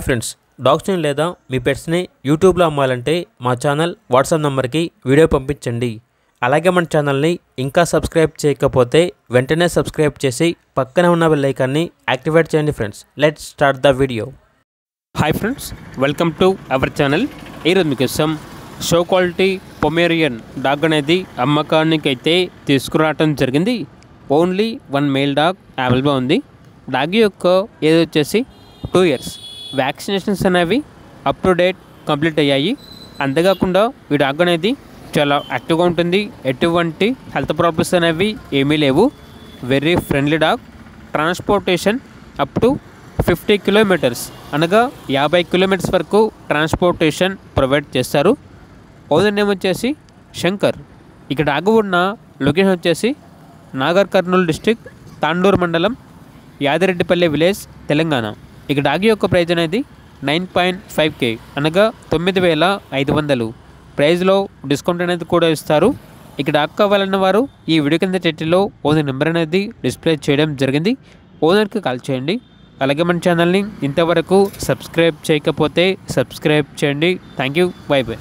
Friends, డాగ్స్ని లేదా మీ పెట్స్ని యూట్యూబ్లో అమ్మాలంటే మా ఛానల్ వాట్సాప్ నెంబర్కి వీడియో పంపించండి. అలాగే మన ఛానల్ని ఇంకా సబ్స్క్రైబ్ చేయకపోతే వెంటనే సబ్స్క్రైబ్ చేసి పక్కన ఉన్న బెల్ ఐకాన్ని యాక్టివేట్ చేయండి. Friends, let's start the video. Hi friends, welcome to our channel. ఈరోజు మీకోసం షో క్వాలిటీ పొమేరియన్ డాగ్ అనేది అమ్మకానికి అయితే తీసుకురావడం జరిగింది. ఓన్లీ 1 మేల్ డాగ్ అవైలబుల్గా ఉంది. డాగ్ యొక్క ఏజ్ వచ్చేసి 2 ఇయర్స్. వ్యాక్సినేషన్స్ అనేవి అప్ టు డేట్ కంప్లీట్ అయ్యాయి. అంతేకాకుండా ఈ డాగ్ అనేది చాలా యాక్టివ్గా ఉంటుంది. ఎటువంటి హెల్త్ ప్రాబ్లమ్స్ అనేవి ఏమీ లేవు. Very friendly dog. Transportation up to 50 kilometres అనగా 50 కిలోమీటర్స్ వరకు ట్రాన్స్పోర్టేషన్ ప్రొవైడ్ చేస్తారు. ఓనర్ నేమ్ వచ్చేసి శంకర్. ఇక్కడ డాగ్ ఉన్న లొకేషన్ వచ్చేసి నాగర్ కర్నూలు డిస్టిక్, తాండూరు మండలం, యాదిరెడ్డిపల్లి విలేజ్, తెలంగాణ. ఇక డాగ్ యొక్క ప్రైజ్ అనేది 9.5K అనగా 9,500. ప్రైజ్లో డిస్కౌంట్ అనేది కూడా ఇస్తారు. ఇక డాగ్ కావాలన్న వారు ఈ వీడియో కింద టైటిల్లో ఓనర్ నెంబర్ అనేది డిస్ప్లే చేయడం జరిగింది. ఓనర్కి కాల్ చేయండి. అలాగే మన ఛానల్ని ఇంతవరకు సబ్స్క్రైబ్ చేయకపోతే సబ్స్క్రైబ్ చేయండి. Thank you. By by.